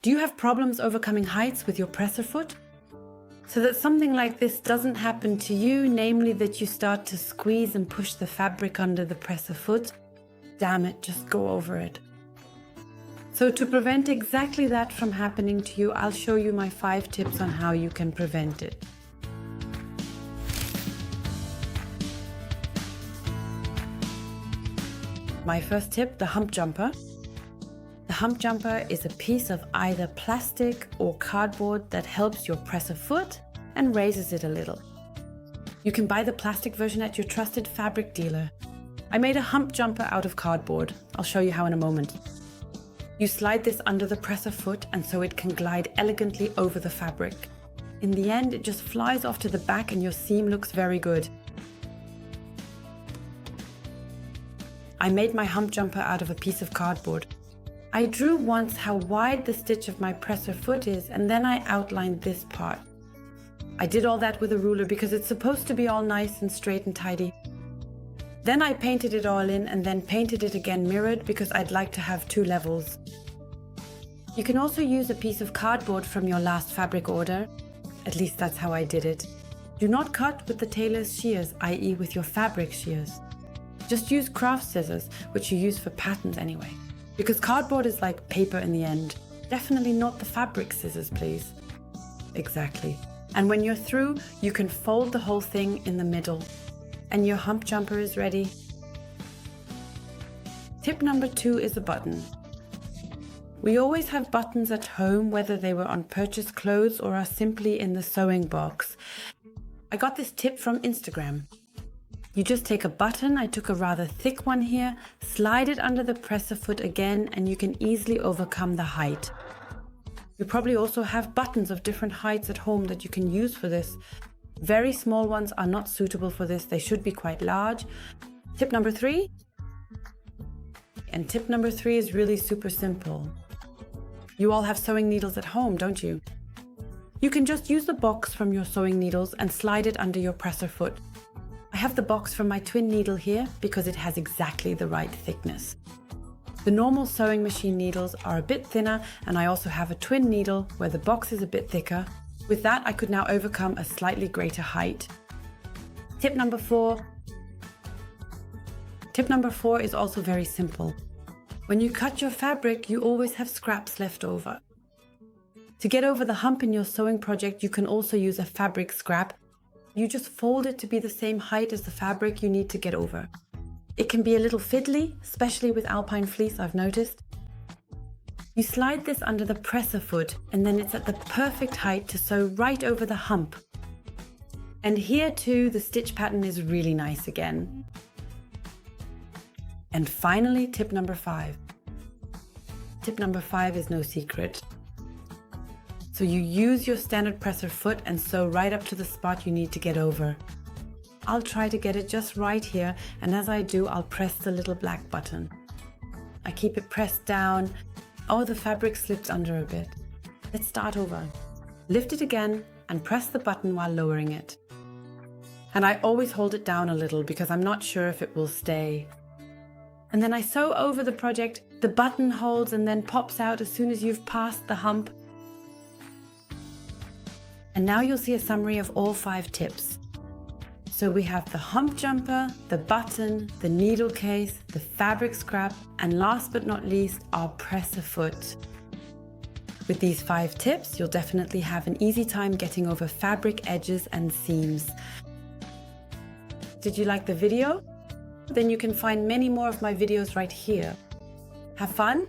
Do you have problems overcoming heights with your presser foot? So that something like this doesn't happen to you, namely that you start to squeeze and push the fabric under the presser foot, damn it, just go over it. So to prevent exactly that from happening to you, I'll show you my 5 tips on how you can prevent it. My first tip, the hump jumper. The hump jumper is a piece of either plastic or cardboard that helps your presser foot and raises it a little. You can buy the plastic version at your trusted fabric dealer. I made a hump jumper out of cardboard. I'll show you how in a moment. You slide this under the presser foot and so it can glide elegantly over the fabric. In the end, it just flies off to the back and your seam looks very good. I made my hump jumper out of a piece of cardboard. I drew once how wide the stitch of my presser foot is and then I outlined this part. I did all that with a ruler because it's supposed to be all nice and straight and tidy. Then I painted it all in and then painted it again mirrored because I'd like to have 2 levels. You can also use a piece of cardboard from your last fabric order. At least that's how I did it. Do not cut with the tailor's shears, i.e. with your fabric shears. Just use craft scissors, which you use for patterns anyway. Because cardboard is like paper in the end. Definitely not the fabric scissors, please. Exactly. And when you're through, you can fold the whole thing in the middle. And your hump jumper is ready. Tip number 2 is a button. We always have buttons at home, whether they were on purchased clothes or are simply in the sewing box. I got this tip from Instagram. You just take a button, I took a rather thick one here, slide it under the presser foot again, and you can easily overcome the height. You probably also have buttons of different heights at home that you can use for this. Very small ones are not suitable for this, they should be quite large. Tip number 3. And tip number 3 is really super simple. You all have sewing needles at home, don't you? You can just use the box from your sewing needles and slide it under your presser foot. I have the box from my twin needle here because it has exactly the right thickness. The normal sewing machine needles are a bit thinner and I also have a twin needle where the box is a bit thicker. With that, I could now overcome a slightly greater height. Tip number 4. Tip number 4 is also very simple. When you cut your fabric, you always have scraps left over. To get over the hump in your sewing project, you can also use a fabric scrap. You just fold it to be the same height as the fabric you need to get over. It can be a little fiddly, especially with alpine fleece, I've noticed. You slide this under the presser foot and then it's at the perfect height to sew right over the hump. And here too, the stitch pattern is really nice again. And finally, tip number 5. Tip number 5 is no secret. So you use your standard presser foot and sew right up to the spot you need to get over. I'll try to get it just right here, and as I do, I'll press the little black button. I keep it pressed down. Oh, the fabric slipped under a bit. Let's start over. Lift it again and press the button while lowering it. And I always hold it down a little because I'm not sure if it will stay. And then I sew over the project. The button holds and then pops out as soon as you've passed the hump. And now you'll see a summary of all 5 tips. So we have the hump jumper, the button, the needle case, the fabric scrap, and last but not least, our presser foot. With these 5 tips, you'll definitely have an easy time getting over fabric edges and seams. Did you like the video? Then you can find many more of my videos right here. Have fun